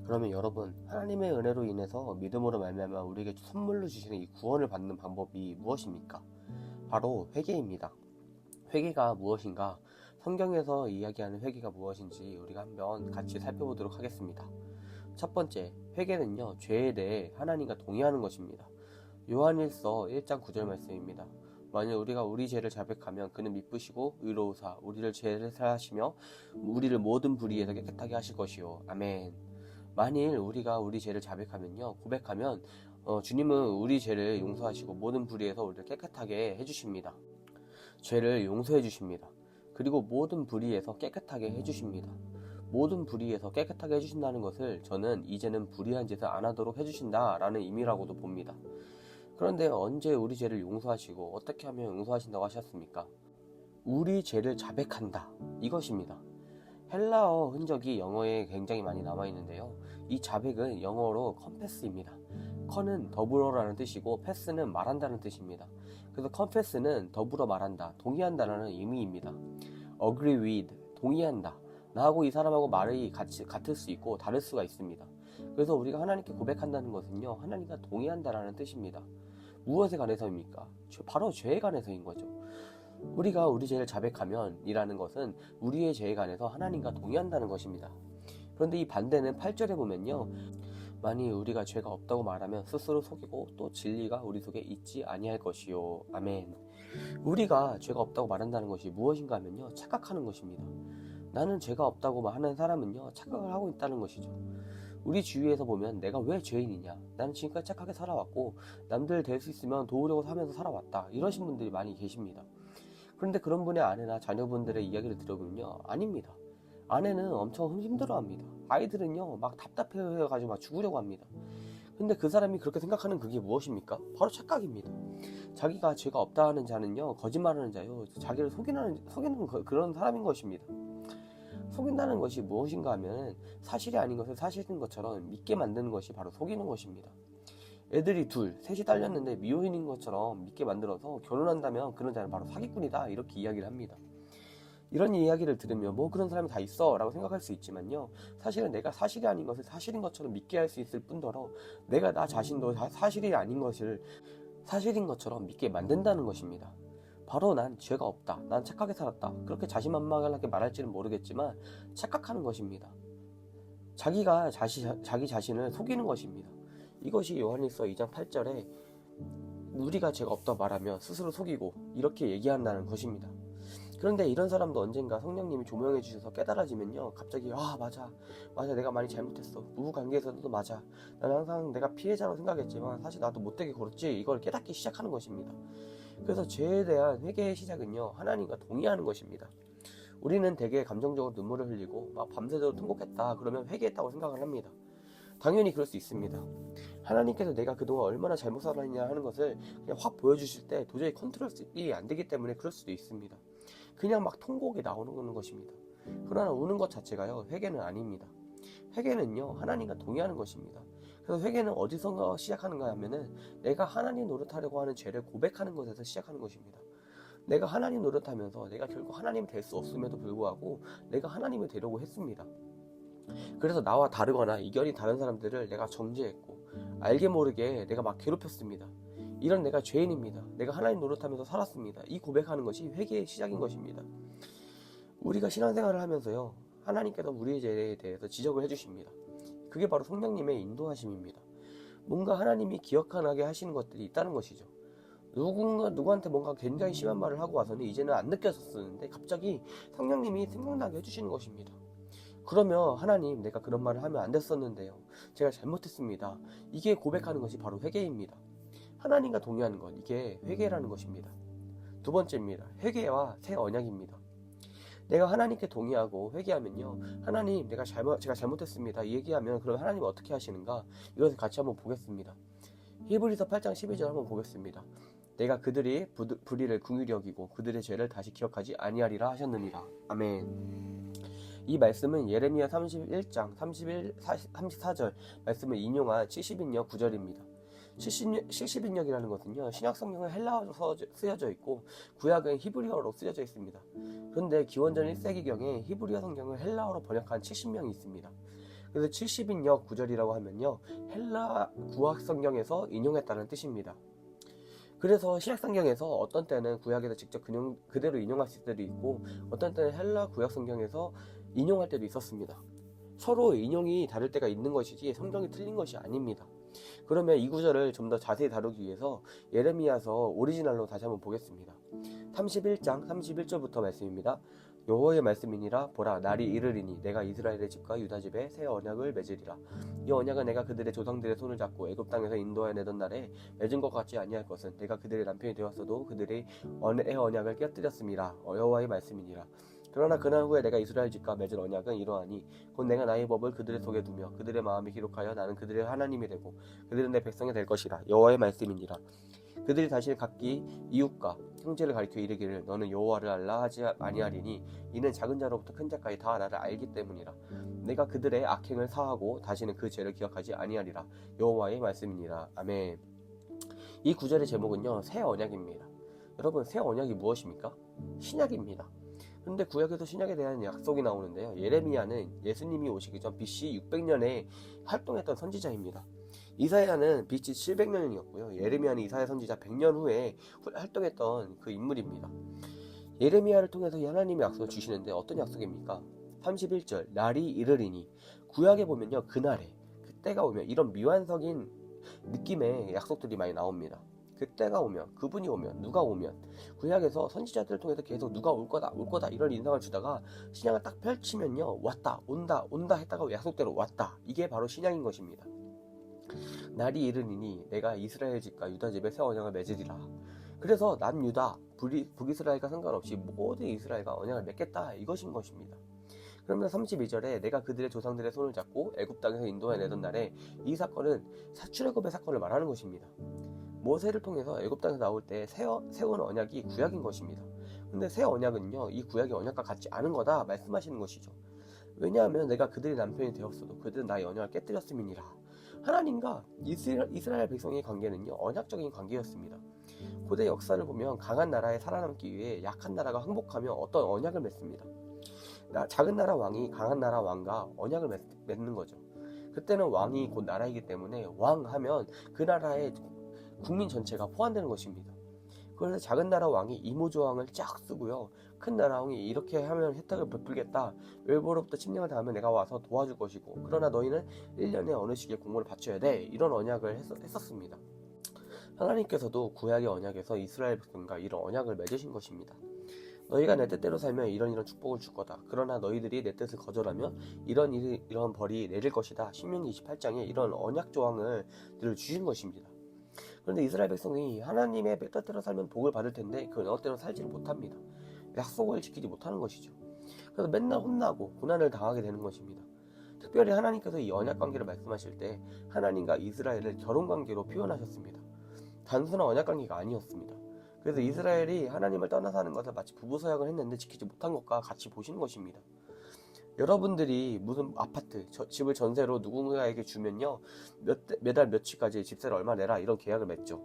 그러면 여러분, 하나님의 은혜로 인해서 믿음으로 말미암아 우리에게 선물로 주시는 이 구원을 받는 방법이 무엇입니까? 바로 회개입니다. 회개가 무엇인가? 성경에서 이야기하는 회개가 무엇인지 우리가 한번 같이 살펴보도록 하겠습니다. 첫 번째, 회개는요, 죄에 대해 하나님과 동의하는 것입니다. 요한일서 1장 9절 말씀입니다. 만일 우리가 우리 죄를 자백하면 그는 미쁘시고 의로우사 우리를 죄를 사하시며 우리를 모든 불의에서 깨끗하게 하실 것이요. 아멘. 만일 우리가 우리 죄를 자백하면요, 고백하면 주님은 우리 죄를 용서하시고 모든 불의에서 우리를 깨끗하게 해주십니다. 죄를 용서해 주십니다. 그리고 모든 불의에서 깨끗하게 해주십니다. 모든 불의에서 깨끗하게 해주신다는 것을 저는 이제는 불의한 짓을 안 하도록 해주신다라는 의미라고도 봅니다. 그런데 언제 우리 죄를 용서하시고 어떻게 하면 용서하신다고 하셨습니까? 우리 죄를 자백한다, 이것입니다. 헬라어 흔적이 영어에 굉장히 많이 남아있는데요. 이 자백은 영어로 confess입니다. con은 더불어라는 뜻이고 패스는 말한다는 뜻입니다. 그래서 confess는 더불어 말한다, 동의한다라는 의미입니다. agree with, 동의한다. 나하고 이 사람하고 말이 같을 수 있고 다를 수가 있습니다. 그래서 우리가 하나님께 고백한다는 것은요, 하나님과 동의한다라는 뜻입니다. 무엇에 관해서입니까? 바로 죄에 관해서인 거죠. 우리가 우리 죄를 자백하면 이라는 것은 우리의 죄에 관해서 하나님과 동의한다는 것입니다. 그런데 이 반대는 8절에 보면요, 만일 우리가 죄가 없다고 말하면 스스로 속이고 또 진리가 우리 속에 있지 아니할 것이요. 아멘. 우리가 죄가 없다고 말한다는 것이 무엇인가 하면요, 착각하는 것입니다. 나는 죄가 없다고 하는 사람은요, 착각을 하고 있다는 것이죠. 우리 주위에서 보면 내가 왜 죄인이냐, 나는 지금까지 착하게 살아왔고 남들 될 수 있으면 도우려고 하면서 살아왔다, 이러신 분들이 많이 계십니다. 그런데 그런 분의 아내나 자녀분들의 이야기를 들어보면요, 아닙니다. 아내는 엄청 힘들어합니다. 아이들은요, 막 답답해가지고 막 죽으려고 합니다. 근데 그 사람이 그렇게 생각하는 그게 무엇입니까? 바로 착각입니다. 자기가 죄가 없다 하는 자는요, 거짓말하는 자요, 자기를 속이는 그런 사람인 것입니다. 속인다는 것이 무엇인가 하면 사실이 아닌 것을 사실인 것처럼 믿게 만드는 것이 바로 속이는 것입니다. 애들이 셋이 딸렸는데 미혼인 것처럼 믿게 만들어서 결혼한다면 그런 자는 바로 사기꾼이다, 이렇게 이야기를 합니다. 이런 이야기를 들으면 뭐 그런 사람이 다 있어 라고 생각할 수 있지만요, 사실은 내가 사실이 아닌 것을 사실인 것처럼 믿게 할 수 있을 뿐더러 내가 나 자신도 사실이 아닌 것을 사실인 것처럼 믿게 만든다는 것입니다. 바로 난 죄가 없다, 난 착하게 살았다, 그렇게 자신만만하게 말할지는 모르겠지만 착각하는 것입니다. 자기가 자기 자신을 속이는 것입니다. 이것이 요한일서 2장 8절에 우리가 죄가 없다고 말하며 스스로 속이고 이렇게 얘기한다는 것입니다. 그런데 이런 사람도 언젠가 성령님이 조명해 주셔서 깨달아지면요, 갑자기 맞아 내가 많이 잘못했어, 부부관계에서도 맞아, 나는 항상 내가 피해자라고 생각했지만 사실 나도 못되게 굴었지, 이걸 깨닫기 시작하는 것입니다. 그래서 죄에 대한 회개의 시작은요, 하나님과 동의하는 것입니다. 우리는 대개 감정적으로 눈물을 흘리고 막 밤새도록 통곡했다 그러면 회개했다고 생각을 합니다. 당연히 그럴 수 있습니다. 하나님께서 내가 그동안 얼마나 잘못 살았냐 하는 것을 그냥 확 보여주실 때 도저히 컨트롤이 안 되기 때문에 그럴 수도 있습니다. 그냥 막 통곡이 나오는 것입니다. 그러나 우는 것 자체가요, 회개는 아닙니다. 회개는요, 하나님과 동의하는 것입니다. 그래서 회개는 어디선가 시작하는가 하면은 내가 하나님 노릇하려고 하는 죄를 고백하는 것에서 시작하는 것입니다. 내가 하나님 노릇하면서 내가 결국 하나님이 될 수 없음에도 불구하고 내가 하나님이 되려고 했습니다. 그래서 나와 다르거나 이견이 다른 사람들을 내가 정죄했고 알게 모르게 내가 막 괴롭혔습니다. 이런 내가 죄인입니다. 내가 하나님 노릇하면서 살았습니다. 이 고백하는 것이 회개의 시작인 것입니다. 우리가 신앙생활을 하면서요, 하나님께서 우리의 죄에 대해서 지적을 해주십니다. 그게 바로 성령님의 인도하심입니다. 뭔가 하나님이 기억하게 하시는 것들이 있다는 것이죠. 누구한테 뭔가 굉장히 심한 말을 하고 와서는 이제는 안 느껴졌었는데 갑자기 성령님이 생각나게 해주시는 것입니다. 그러면 하나님, 내가 그런 말을 하면 안 됐었는데요, 제가 잘못했습니다, 이게 고백하는 것이 바로 회개입니다. 하나님과 동의하는 것, 이게 회개라는 것입니다. 두 번째입니다. 회개와 새 언약입니다. 내가 하나님께 동의하고 회개하면요, 하나님, 제가 잘못했습니다, 이 얘기하면 그럼 하나님은 어떻게 하시는가, 이것을 같이 한번 보겠습니다. 히브리서 8장 12절 한번 보겠습니다. 내가 그들이 불의를 긍휼히 여기고 그들의 죄를 다시 기억하지 아니하리라 하셨느니라. 아멘. 이 말씀은 예레미야 31장 34절 말씀을 인용한 70인역 구절입니다. 70인역이라는 것은요, 신약성경은 헬라어로 쓰여져 있고 구약은 히브리어로 쓰여져 있습니다. 그런데 기원전 1세기경에 히브리어 성경을 헬라어로 번역한 70명이 있습니다. 그래서 70인역 구절이라고 하면요, 헬라 구약 성경에서 인용했다는 뜻입니다. 그래서 신약 성경에서 어떤 때는 구약에서 직접 그대로 인용하실 때도 있고, 어떤 때는 헬라 구약 성경에서 인용할 때도 있었습니다. 서로 인용이 다를 때가 있는 것이지 성경이 틀린 것이 아닙니다. 그러면 이 구절을 좀 더 자세히 다루기 위해서 예레미야서 오리지널로 다시 한번 보겠습니다. 31장 31절부터 말씀입니다. 여호와의 말씀이니라. 보라, 날이 이르리니 내가 이스라엘의 집과 유다 집에 새 언약을 맺으리라. 이 언약은 내가 그들의 조상들의 손을 잡고 애굽 땅에서 인도하여 내던 날에 맺은 것 같지 아니할 것은 내가 그들의 남편이 되었어도 그들의 언약을 깨뜨렸음이라. 여호와의 말씀이니라. 그러나 그날 후에 내가 이스라엘 집과 맺은 언약은 이러하니 곧 내가 나의 법을 그들의 속에 두며 그들의 마음에 기록하여 나는 그들의 하나님이 되고 그들은 내 백성이 될 것이라. 여호와의 말씀이니라. 그들이 다시 각기 이웃과 형제를 가리켜 이르기를 너는 여호와를 알라 하지 아니하리니 이는 작은 자로부터 큰 자까지 다 나를 알기 때문이라. 내가 그들의 악행을 사하고 다시는 그 죄를 기억하지 아니하리라. 여호와의 말씀이니라. 아멘. 이 구절의 제목은요, 새 언약입니다. 여러분, 새 언약이 무엇입니까? 신약입니다. 그런데 구약에도 신약에 대한 약속이 나오는데요, 예레미야는 예수님이 오시기 전 BC 600년에 활동했던 선지자입니다. 이사야는 BC 700년이었고요. 예레미야는 이사야 선지자 100년 후에 활동했던 그 인물입니다. 예레미야를 통해서 하나님의 약속을 주시는데 어떤 약속입니까? 31절 날이 이르리니. 구약에 보면요, 그날에, 그때가 오면, 이런 미완성인 느낌의 약속들이 많이 나옵니다. 그때가 오면, 그분이 오면, 누가 오면, 구약에서 선지자들을 통해서 계속 누가 올 거다 이런 인상을 주다가 신약을 딱 펼치면요, 왔다, 온다 했다가 약속대로 왔다. 이게 바로 신약인 것입니다. 날이 이르니니 내가 이스라엘 집과 유다 집에 새 언약을 맺으리라. 그래서 남유다, 북이스라엘과 상관없이 모든 이스라엘과 언약을 맺겠다, 이것인 것입니다. 그러면 32절에 내가 그들의 조상들의 손을 잡고 애굽 땅에서 인도해 내던 날에, 이 사건은 출애굽의 사건을 말하는 것입니다. 모세를 통해서 애굽 땅에서 나올 때 세운 언약이 구약인 것입니다. 근데 새 언약은요, 이 구약의 언약과 같지 않은 거다 말씀하시는 것이죠. 왜냐하면 내가 그들의 남편이 되었어도 그들은 나의 언약을 깨뜨렸음이니라. 하나님과 이스라엘 백성의 관계는요, 언약적인 관계였습니다. 고대 역사를 보면 강한 나라에 살아남기 위해 약한 나라가 항복하며 어떤 언약을 맺습니다. 작은 나라 왕이 강한 나라 왕과 언약을 맺는 거죠. 그때는 왕이 곧 나라이기 때문에 왕하면 그 나라의 국민 전체가 포함되는 것입니다. 그래서 작은 나라 왕이 이모조항을 쫙 쓰고요, 큰 나라 왕이 이렇게 하면 혜택을 베풀겠다, 외부로부터 침략을 당하면 내가 와서 도와줄 것이고, 그러나 너희는 1년에 어느 시기에 공물을 바쳐야 돼, 이런 언약을 했었습니다. 하나님께서도 구약의 언약에서 이스라엘 백성과 이런 언약을 맺으신 것입니다. 너희가 내 뜻대로 살면 이런 축복을 줄 거다. 그러나 너희들이 내 뜻을 거절하면 이런 벌이 내릴 것이다. 신명기 28장에 이런 언약 조항을 주신 것입니다. 그런데 이스라엘 백성이 하나님의 뜻대로 살면 복을 받을 텐데 그 언약대로 살지를 못합니다. 약속을 지키지 못하는 것이죠. 그래서 맨날 혼나고 고난을 당하게 되는 것입니다. 특별히 하나님께서 이 언약 관계를 말씀하실 때 하나님과 이스라엘을 결혼 관계로 표현하셨습니다. 단순한 언약 관계가 아니었습니다. 그래서 이스라엘이 하나님을 떠나서 하는 것을 마치 부부 서약을 했는데 지키지 못한 것과 같이 보시는 것입니다. 여러분들이 무슨 아파트, 집을 전세로 누군가에게 주면요, 매달 며칠까지 집세를 얼마 내라, 이런 계약을 맺죠.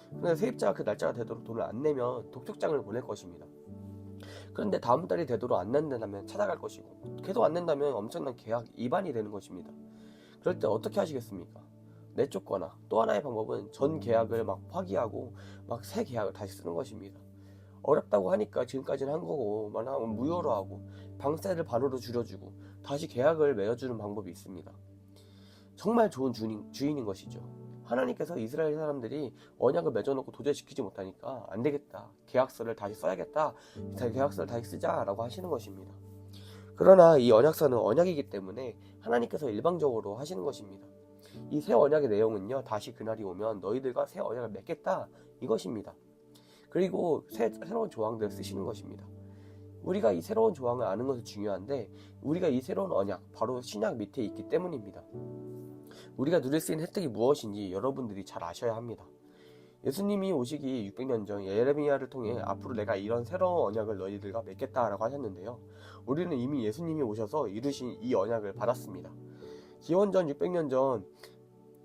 그런데 세입자가 그 날짜가 되도록 돈을 안 내면 독촉장을 보낼 것입니다. 그런데 다음 달이 되도록 안 낸다면 찾아갈 것이고, 계속 안 낸다면 엄청난 계약 위반이 되는 것입니다. 그럴 때 어떻게 하시겠습니까? 내쫓거나, 또 하나의 방법은 전 계약을 막 파기하고 막 새 계약을 다시 쓰는 것입니다. 어렵다고 하니까 지금까지는 한 거고, 만하면 무효로 하고 방세를 반으로 줄여주고 다시 계약을 맺어주는 방법이 있습니다. 정말 좋은 주인인 것이죠. 하나님께서 이스라엘 사람들이 언약을 맺어놓고 도저히 지키지 못하니까 안 되겠다, 계약서를 다시 써야겠다, 계약서를 다시 쓰자라고 하시는 것입니다. 그러나 이 언약서는 언약이기 때문에 하나님께서 일방적으로 하시는 것입니다. 이 새 언약의 내용은요, 다시 그날이 오면 너희들과 새 언약을 맺겠다, 이것입니다. 그리고 새로운 조항들을 쓰시는 것입니다. 우리가 이 새로운 조항을 아는 것은 중요한데, 우리가 이 새로운 언약, 바로 신약 밑에 있기 때문입니다. 우리가 누릴 수 있는 혜택이 무엇인지 여러분들이 잘 아셔야 합니다. 예수님이 오시기 600년 전 예레미야를 통해 앞으로 내가 이런 새로운 언약을 너희들과 맺겠다라고 하셨는데요, 우리는 이미 예수님이 오셔서 이루신 이 언약을 받았습니다. 기원전 600년 전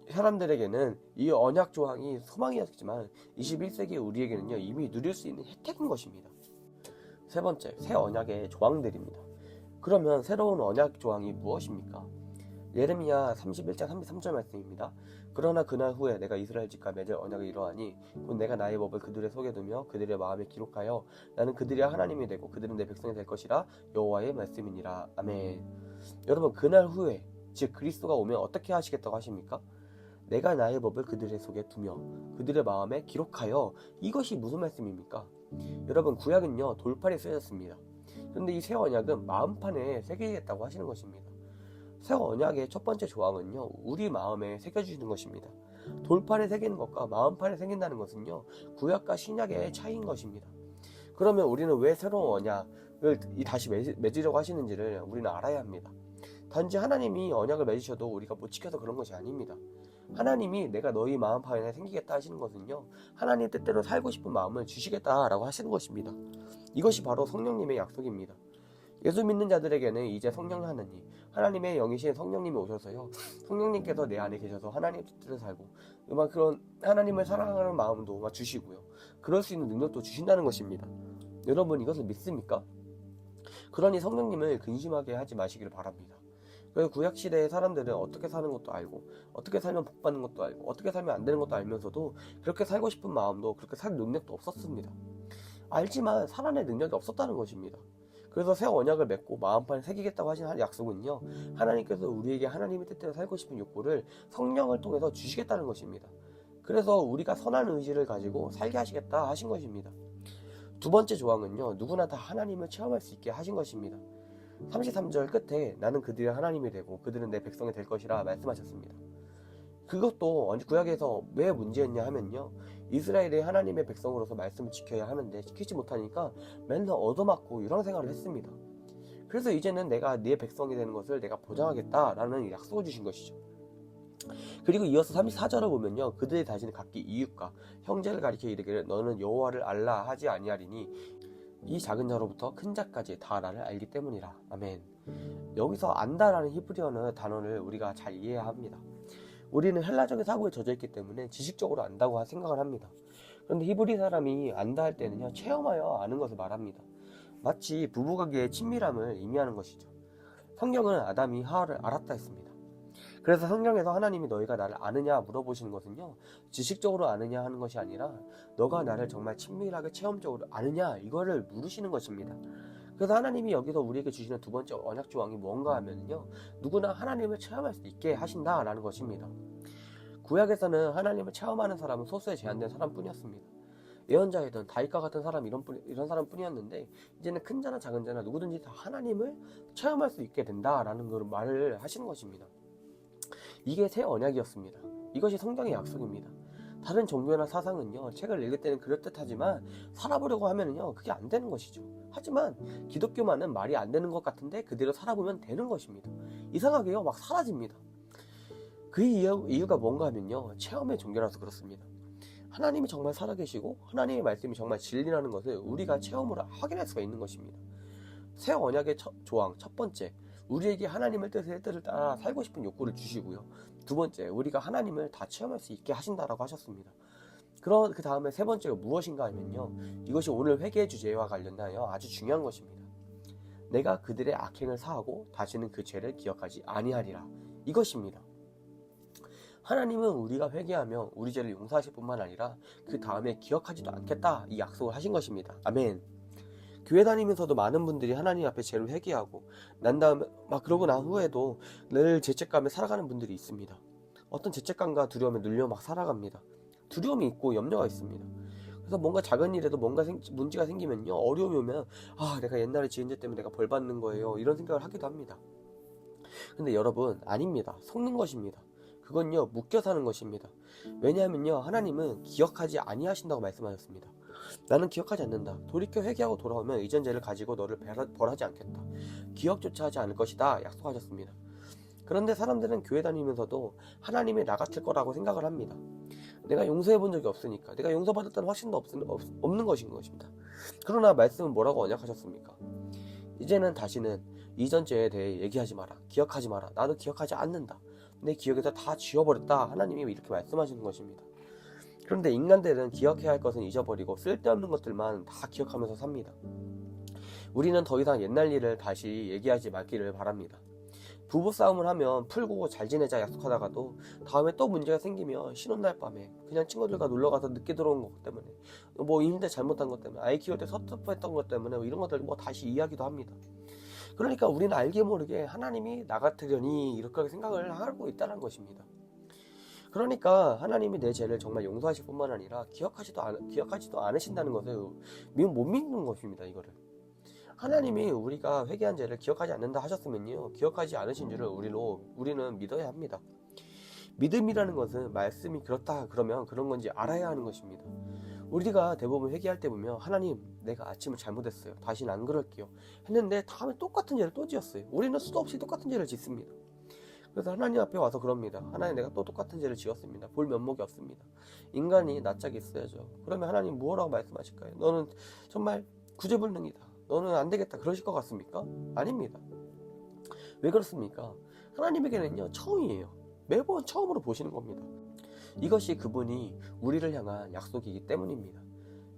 사람들에게는 이 언약 조항이 소망이었지만 21세기 우리에게는요, 이미 누릴 수 있는 혜택인 것입니다. 세 번째, 새 언약의 조항들입니다. 그러면 새로운 언약 조항이 무엇입니까? 예레미야 31장 33절 말씀입니다. 그러나 그날 후에 내가 이스라엘 집과 맺을 언약을 이루하니 곧 내가 나의 법을 그들의 속에 두며 그들의 마음에 기록하여 나는 그들의 하나님이 되고 그들은 내 백성이 될 것이라 여호와의 말씀이니라. 아멘. 여러분, 그날 후에 즉 그리스도가 오면 어떻게 하시겠다고 하십니까? 내가 나의 법을 그들의 속에 두며 그들의 마음에 기록하여. 이것이 무슨 말씀입니까? 여러분, 구약은요 돌판에 쓰여졌습니다. 그런데 이 새 언약은 마음판에 새기겠다고 하시는 것입니다. 새 언약의 첫 번째 조항은요 우리 마음에 새겨주시는 것입니다. 돌판에 새기는 것과 마음판에 새긴다는 것은요 구약과 신약의 차이인 것입니다. 그러면 우리는 왜 새로운 언약을 다시 맺으려고 하시는지를 우리는 알아야 합니다. 단지 하나님이 언약을 맺으셔도 우리가 못 지켜서 그런 것이 아닙니다. 하나님이 내가 너희 마음판에 생기겠다 하시는 것은요 하나님 뜻대로 살고 싶은 마음을 주시겠다라고 하시는 것입니다. 이것이 바로 성령님의 약속입니다. 예수 믿는 자들에게는 이제 성령 하나님의 영이신 성령님이 오셔서요 성령님께서 내 안에 계셔서 하나님의 뜻대로 살고 그런 하나님을 사랑하는 마음도 주시고요 그럴 수 있는 능력도 주신다는 것입니다. 여러분, 이것을 믿습니까? 그러니 성령님을 근심하게 하지 마시기를 바랍니다. 그래서 구약시대의 사람들은 어떻게 사는 것도 알고 어떻게 살면 복받는 것도 알고 어떻게 살면 안 되는 것도 알면서도 그렇게 살고 싶은 마음도 그렇게 살 능력도 없었습니다. 알지만 살아낼 능력이 없었다는 것입니다. 그래서 새 언약을 맺고 마음판에 새기겠다고 하신 약속은요 하나님께서 우리에게 하나님의 뜻대로 살고 싶은 욕구를 성령을 통해서 주시겠다는 것입니다. 그래서 우리가 선한 의지를 가지고 살게 하시겠다 하신 것입니다. 두 번째 조항은요 누구나 다 하나님을 체험할 수 있게 하신 것입니다. 33절 끝에 나는 그들의 하나님이 되고 그들은 내 백성이 될 것이라 말씀하셨습니다. 그것도 구약에서 왜 문제였냐 하면요 이스라엘이 하나님의 백성으로서 말씀을 지켜야 하는데 지키지 못하니까 맨날 얻어맞고 이런 생활을 했습니다. 그래서 이제는 내가 네 백성이 되는 것을 내가 보장하겠다라는 약속을 주신 것이죠. 그리고 이어서 34절을 보면요 그들이 다시는 각기 이웃과 형제를 가리켜 이르기를 너는 여호와를 알라 하지 아니하리니 이 작은 자로부터 큰 자까지 다 나를 알기 때문이라. 아멘. 여기서 안다라는 히브리어 단어를 우리가 잘 이해해야 합니다. 우리는 헬라적인 사고에 젖어있기 때문에 지식적으로 안다고 생각을 합니다. 그런데 히브리 사람이 안다 할 때는요 체험하여 아는 것을 말합니다. 마치 부부관계의 친밀함을 의미하는 것이죠. 성경은 아담이 하와를 알았다 했습니다. 그래서 성경에서 하나님이 너희가 나를 아느냐 물어보시는 것은요 지식적으로 아느냐 하는 것이 아니라 너가 나를 정말 친밀하게 체험적으로 아느냐 이거를 물으시는 것입니다. 그래서 하나님이 여기서 우리에게 주시는 두 번째 언약 조항이 뭔가 하면요 누구나 하나님을 체험할 수 있게 하신다라는 것입니다. 구약에서는 하나님을 체험하는 사람은 소수에 제한된 사람뿐이었습니다. 예언자이던 다윗과 같은 사람 이런 사람뿐이었는데 이제는 큰 자나 작은 자나 누구든지 다 하나님을 체험할 수 있게 된다라는 걸 말을 하시는 것입니다. 이게 새 언약이었습니다. 이것이 성경의 약속입니다. 다른 종교나 사상은요 책을 읽을 때는 그럴듯하지만 살아보려고 하면은요 그게 안 되는 것이죠. 하지만 기독교만은 말이 안 되는 것 같은데 그대로 살아보면 되는 것입니다. 이상하게요 막 사라집니다. 그 이유가 뭔가 하면요 체험의 종교라서 그렇습니다. 하나님이 정말 살아계시고 하나님의 말씀이 정말 진리라는 것을 우리가 체험으로 확인할 수가 있는 것입니다. 새 언약의 조항 첫 번째, 우리에게 하나님의 뜻을 따라 살고 싶은 욕구를 주시고요. 두 번째, 우리가 하나님을 다 체험할 수 있게 하신다라고 하셨습니다. 그 다음에 세 번째가 무엇인가 하면요 이것이 오늘 회개의 주제와 관련하여 아주 중요한 것입니다. 내가 그들의 악행을 사하고 다시는 그 죄를 기억하지 아니하리라. 이것입니다. 하나님은 우리가 회개하며 우리 죄를 용서하실 뿐만 아니라 그 다음에 기억하지도 않겠다 이 약속을 하신 것입니다. 아멘. 교회 다니면서도 많은 분들이 하나님 앞에 죄를 회개하고 난 다음에 그러고 난 후에도 늘 죄책감에 살아가는 분들이 있습니다. 어떤 죄책감과 두려움에 눌려 살아갑니다. 두려움이 있고 염려가 있습니다. 그래서 뭔가 작은 일에도 뭔가 문제가 생기면요 어려움이 오면 내가 옛날에 지은 죄 때문에 내가 벌 받는 거예요 이런 생각을 하기도 합니다. 근데 여러분 아닙니다. 속는 것입니다. 그건요 묶여 사는 것입니다. 왜냐하면요 하나님은 기억하지 아니하신다고 말씀하셨습니다. 나는 기억하지 않는다. 돌이켜 회개하고 돌아오면 이전 죄를 가지고 너를 벌하지 않겠다. 기억조차 하지 않을 것이다 약속하셨습니다. 그런데 사람들은 교회 다니면서도 하나님이 나 같을 거라고 생각을 합니다. 내가 용서해 본 적이 없으니까 내가 용서받았다는 확신도 없는 것인 것입니다. 그러나 말씀은 뭐라고 언약하셨습니까? 이제는 다시는 이전 죄에 대해 얘기하지 마라. 기억하지 마라. 나도 기억하지 않는다. 내 기억에서 다 지워버렸다. 하나님이 이렇게 말씀하시는 것입니다. 그런데 인간들은 기억해야 할 것은 잊어버리고 쓸데없는 것들만 다 기억하면서 삽니다. 우리는 더 이상 옛날 일을 다시 얘기하지 말기를 바랍니다. 부부싸움을 하면 풀고 잘 지내자 약속하다가도 다음에 또 문제가 생기면 신혼날 밤에 그냥 친구들과 놀러가서 늦게 들어온 것 때문에 뭐 임대 잘못한 것 때문에 아이 키울 때 섭섭했던 것 때문에 뭐 이런 것들 뭐 다시 이야기도 합니다. 그러니까 우리는 알게 모르게 하나님이 나 같으려니 이렇게 생각을 하고 있다는 것입니다. 그러니까 하나님이 내 죄를 정말 용서하실 뿐만 아니라 기억하지도 않으신다는 것을 못 믿는 것입니다. 이거를 하나님이 우리가 회개한 죄를 기억하지 않는다 하셨으면요, 기억하지 않으신 줄을 우리는 믿어야 합니다. 믿음이라는 것은 말씀이 그렇다 그러면 그런 건지 알아야 하는 것입니다. 우리가 대부분 회개할 때 보면 하나님, 내가 아침을 잘못했어요, 다시는 안 그럴게요 했는데 다음에 똑같은 죄를 또 지었어요. 우리는 수도 없이 똑같은 죄를 짓습니다. 그래서 하나님 앞에 와서 그럽니다. 하나님, 내가 또 똑같은 죄를 지었습니다. 볼 면목이 없습니다. 인간이 낯짝이 있어야죠. 그러면 하나님 뭐라고 말씀하실까요? 너는 정말 구제불능이다, 너는 안 되겠다, 그러실 것 같습니까? 아닙니다. 왜 그렇습니까? 하나님에게는요, 처음이에요. 매번 처음으로 보시는 겁니다. 이것이 그분이 우리를 향한 약속이기 때문입니다.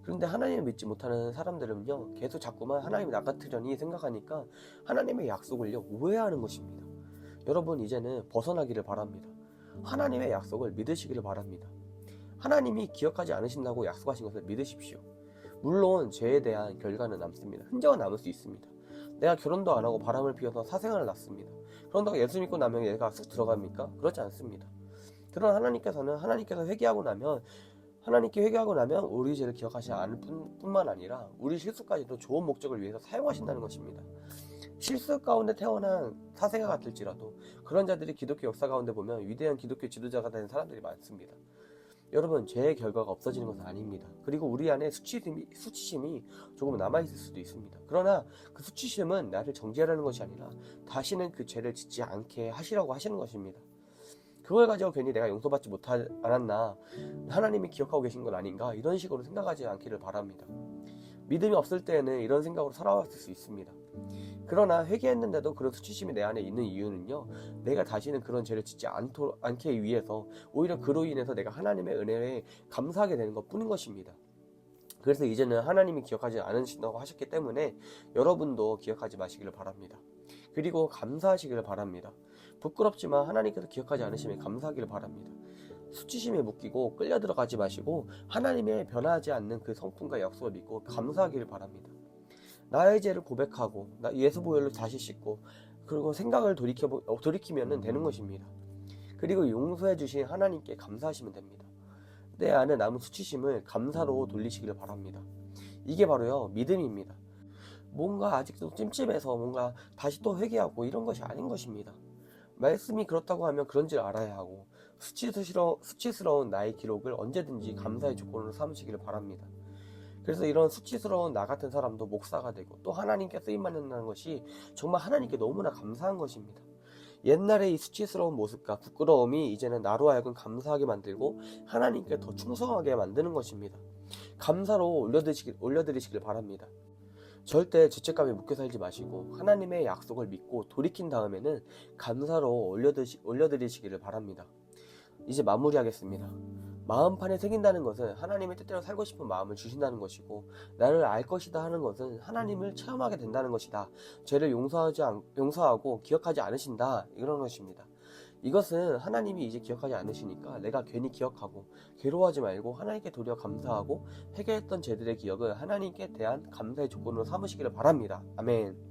그런데 하나님을 믿지 못하는 사람들은요, 계속 자꾸만 하나님이 나 같으려니 생각하니까 하나님의 약속을요, 오해하는 것입니다. 여러분, 이제는 벗어나기를 바랍니다. 하나님의 약속을 믿으시기를 바랍니다. 하나님이 기억하지 않으신다고 약속하신 것을 믿으십시오. 물론 죄에 대한 결과는 남습니다. 흔적은 남을 수 있습니다. 내가 결혼도 안 하고 바람을 피워서 사생활을 낳습니다. 그런다고 예수 믿고 나면 얘가 쑥 들어갑니까? 그렇지 않습니다. 그러나 하나님께서 하나님께 회개하고 나면 우리 죄를 기억하시지 않을 뿐만 아니라 우리 실수까지도 좋은 목적을 위해서 사용하신다는 것입니다. 실수 가운데 태어난 사생아 같을지라도 그런 자들이 기독교 역사 가운데 보면 위대한 기독교 지도자가 된 사람들이 많습니다. 여러분, 죄의 결과가 없어지는 것은 아닙니다. 그리고 우리 안에 수치심이 조금 남아있을 수도 있습니다. 그러나 그 수치심은 나를 정죄하라는 것이 아니라 다시는 그 죄를 짓지 않게 하시라고 하시는 것입니다. 그걸 가지고 괜히 내가 용서받지 않았나, 하나님이 기억하고 계신 건 아닌가, 이런 식으로 생각하지 않기를 바랍니다. 믿음이 없을 때에는 이런 생각으로 살아왔을 수 있습니다. 그러나 회개했는데도 그런 수치심이 내 안에 있는 이유는요, 내가 다시는 그런 죄를 짓지 않게 위해서, 오히려 그로 인해서 내가 하나님의 은혜에 감사하게 되는 것 뿐인 것입니다. 그래서 이제는 하나님이 기억하지 않으신다고 하셨기 때문에 여러분도 기억하지 마시기를 바랍니다. 그리고 감사하시기를 바랍니다. 부끄럽지만 하나님께서 기억하지 않으시면 감사하기를 바랍니다. 수치심에 묶이고 끌려 들어가지 마시고 하나님의 변하지 않는 그 성품과 약속을 믿고 감사하기를 바랍니다. 나의 죄를 고백하고 예수 보혈로 다시 씻고 그리고 생각을 돌이키면 되는 것입니다. 그리고 용서해 주신 하나님께 감사하시면 됩니다. 내 안에 남은 수치심을 감사로 돌리시기를 바랍니다. 이게 바로요, 믿음입니다. 뭔가 아직도 찜찜해서 뭔가 다시 또 회개하고 이런 것이 아닌 것입니다. 말씀이 그렇다고 하면 그런 줄 알아야 하고 수치스러운 나의 기록을 언제든지 감사의 조건으로 삼으시기를 바랍니다. 그래서 이런 수치스러운 나 같은 사람도 목사가 되고 또 하나님께 쓰임받는다는 것이 정말 하나님께 너무나 감사한 것입니다. 옛날의 이 수치스러운 모습과 부끄러움이 이제는 나로 하여금 감사하게 만들고 하나님께 더 충성하게 만드는 것입니다. 감사로 올려드리시길 바랍니다. 절대 죄책감에 묶여 살지 마시고 하나님의 약속을 믿고 돌이킨 다음에는 감사로 올려드리시기를 바랍니다. 이제 마무리하겠습니다. 마음판에 새긴다는 것은 하나님의 뜻대로 살고 싶은 마음을 주신다는 것이고, 나를 알 것이다 하는 것은 하나님을 체험하게 된다는 것이다. 죄를 용서하고 기억하지 않으신다, 이런 것입니다. 이것은 하나님이 이제 기억하지 않으시니까 내가 괜히 기억하고 괴로워하지 말고 하나님께 도리어 감사하고 회개했던 죄들의 기억을 하나님께 대한 감사의 조건으로 삼으시기를 바랍니다. 아멘.